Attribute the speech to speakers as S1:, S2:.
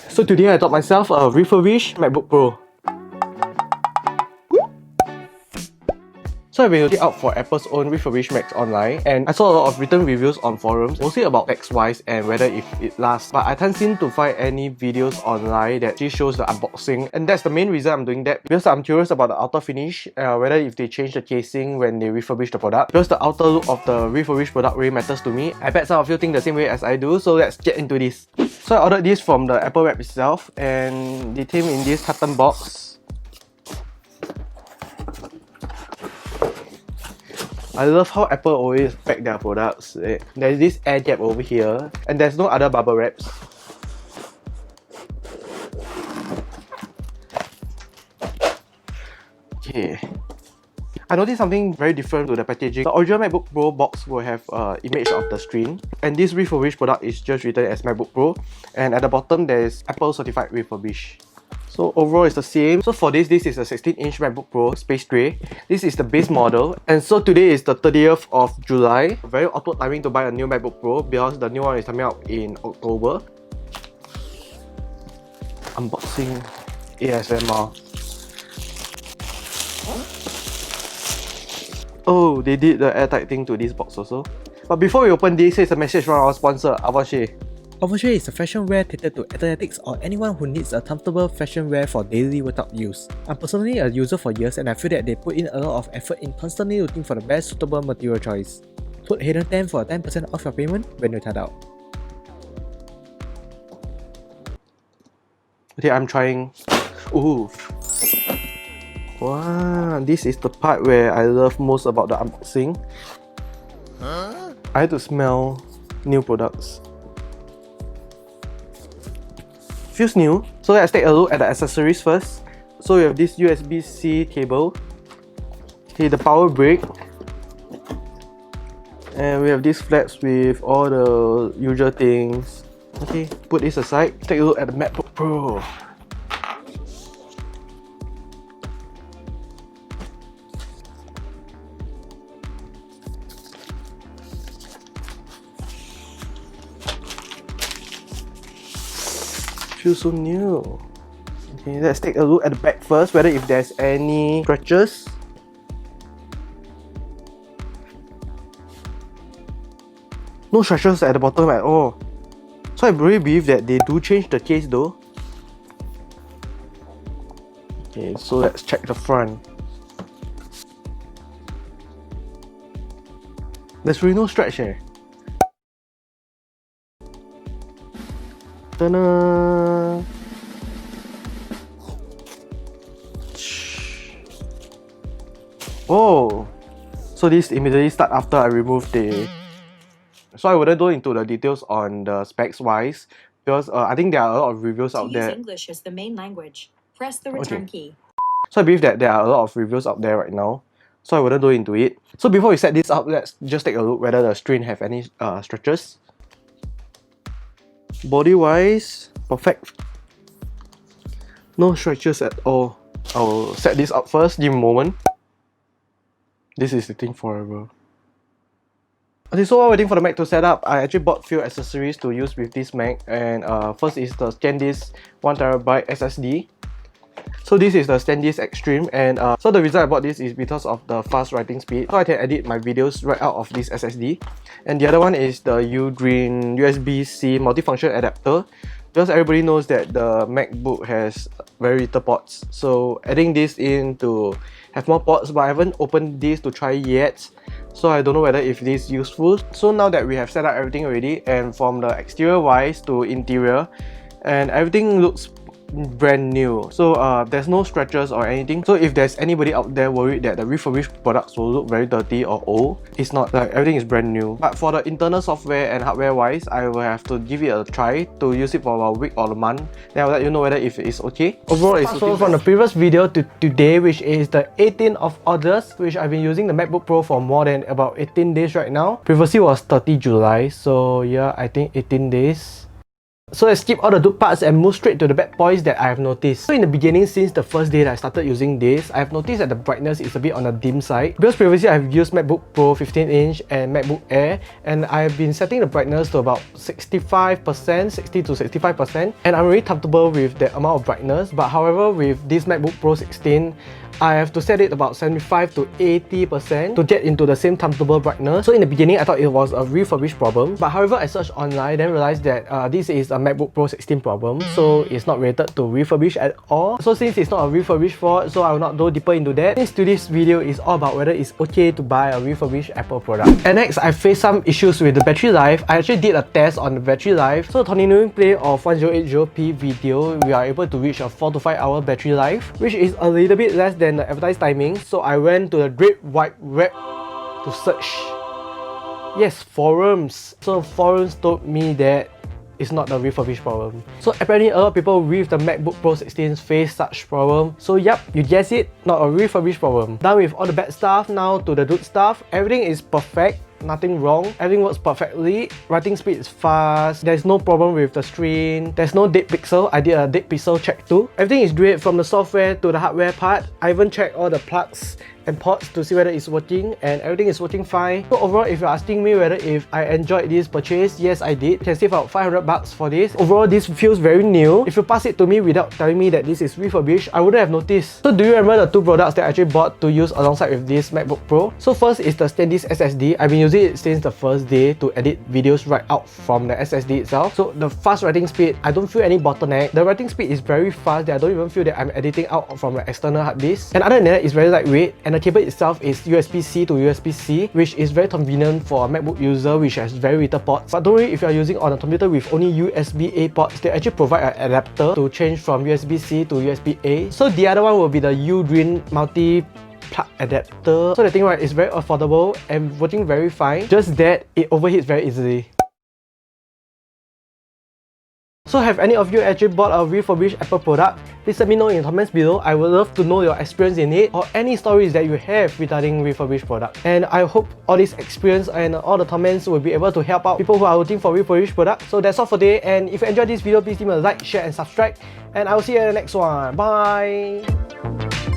S1: So today I got myself a refurbished MacBook Pro. So I've been looking out for Apple's own refurbished Macs online, and I saw a lot of written reviews on forums, mostly about specs wise and whether if it lasts. But I can't seem to find any videos online that actually shows the unboxing, and that's the main reason I'm doing that, because I'm curious about the outer finish, whether if they change the casing when they refurbish the product, because the outer look of the refurbished product really matters to me. I bet some of you think the same way as I do, so let's get into this. So I ordered this from the Apple web itself, and they came in this carton box. I love how Apple always pack their products. There's this air gap over here, and there's no other bubble wraps. Okay. I noticed something very different to the packaging. The original MacBook Pro box will have an image of the screen, and this refurbished product is just written as MacBook Pro, and at the bottom there is Apple certified refurbished. So overall it's the same. So for this is a 16-inch MacBook Pro Space Gray. This is the base model. And so today is the 30th of July. Very awkward timing to buy a new MacBook Pro because the new one is coming out in October. Unboxing ASMR. Oh, they did the airtight thing to this box also. But before we open this, here's a message from our sponsor, Avache.
S2: Avache is a fashion wear catered to athletics or anyone who needs a comfortable fashion wear for daily workout use. I'm personally a user for years, and I feel that they put in a lot of effort in constantly looking for the best suitable material choice. Code Hayden Tan for 10% off your payment when you try out.
S1: Okay, I'm trying. Ooh. Wow, this is the part where I love most about the unboxing. I had to smell new products. Feels new. So let's take a look at the accessories first. So we have this USB-C cable. Okay, the power brick. And we have these flaps with all the usual things. Okay, put this aside. Take a look at the MacBook Pro. Feels so new. Okay, let's take a look at the back first, whether if there's any scratches. No scratches at the bottom at all. So I really believe that they do change the case though. Okay, so let's check the front. There's really no scratch here. Ta-da! Oh! So this immediately start after I remove the... So I wouldn't go into the details on the specs wise, because I think there are a lot of reviews out there.
S3: To use English as the main language, press the return key.
S1: So I believe that there are a lot of reviews out there right now, so I wouldn't go into it. So before we set this up, let's just take a look whether the screen have any scratches. Body wise, perfect. No scratches at all. I'll set this up first, give me a moment. This is sitting forever. Okay, so while waiting for the Mac to set up, I actually bought few accessories to use with this Mac. And first is the SanDisk 1TB SSD. So this is the SanDisk Extreme, and so the reason I bought this is because of the fast writing speed, so I can edit my videos right out of this SSD. And the other one is the Ugreen USB-C multifunction adapter, because everybody knows that the MacBook has very little ports, so adding this in to have more ports, but I haven't opened this to try yet, so I don't know whether if this is useful. So now that we have set up everything already, and from the exterior wise to interior, and everything looks brand new, so there's no scratches or anything. So if there's anybody out there worried that the refurbished products will look very dirty or old, it's not. Like, everything is brand new. But for the internal software and hardware wise, I will have to give it a try to use it for a week or a month, then I'll let you know whether if it's okay. Overall, it's so from the previous video to today, which is the 18th of August, which I've been using the MacBook Pro for more than about 18 days right now. Previously was 30 July, so yeah, I think 18 days. So let's skip all the good parts and move straight to the bad points that I have noticed. So in the beginning, since the first day that I started using this, I have noticed that the brightness is a bit on the dim side. Because previously I have used MacBook Pro 15-inch and MacBook Air, and I have been setting the brightness to about 65%, 60 to 65%, and I'm really comfortable with the amount of brightness. But however, with this MacBook Pro 16, I have to set it about 75 to 80% to get into the same comfortable brightness. So in the beginning, I thought it was a refurbished problem. But however, I searched online, then realized that this is a MacBook Pro 16 problem. So it's not related to refurbished at all. So since it's not a refurbished fault, so I will not go deeper into that. Since today's video is all about whether it's okay to buy a refurbished Apple product. And next, I faced some issues with the battery life. I actually did a test on the battery life. So continuing play of 1080p video, we are able to reach a 4 to 5 hour battery life, which is a little bit less than the advertised timing. So I went to the great wide web to search. Yes, forums. So forums told me that it's not a refurbished problem. So apparently a lot of people with the MacBook Pro 16 face such problem. So yep, you guessed it, not a refurbished problem. Done with all the bad stuff, now to the good stuff. Everything is perfect. Nothing wrong, everything works perfectly, writing speed is fast, there's no problem with the screen, there's no dead pixel. I did a dead pixel check too. Everything is great from the software to the hardware part. I even checked all the plugs and ports to see whether it's working, and everything is working fine. So overall, if you're asking me whether if I enjoyed this purchase, yes I did. You can save about 500 bucks for this. Overall, this feels very new. If you pass it to me without telling me that this is refurbished, I wouldn't have noticed. So do you remember the two products that I actually bought to use alongside with this MacBook Pro? So first is the SanDisk SSD. I've been using it since the first day to edit videos right out from the SSD itself. So the fast writing speed, I don't feel any bottleneck. The writing speed is very fast that I don't even feel that I'm editing out from the external hard disk. And other than that, it's very lightweight, and the cable itself is USB-C to USB-C, which is very convenient for a MacBook user which has very little ports. But don't worry if you're using on a computer with only USB-A ports, they actually provide an adapter to change from USB-C to USB-A. So the other one will be the U-Green multi-plug adapter. So the thing right is very affordable and working very fine, just that it overheats very easily. So have any of you actually bought a refurbished Apple product? Please let me know in the comments below. I would love to know your experience in it or any stories that you have regarding refurbished product. And I hope all this experience and all the comments will be able to help out people who are looking for refurbished products. So that's all for today, and if you enjoyed this video, please leave a like, share and subscribe, and I will see you in the next one. Bye!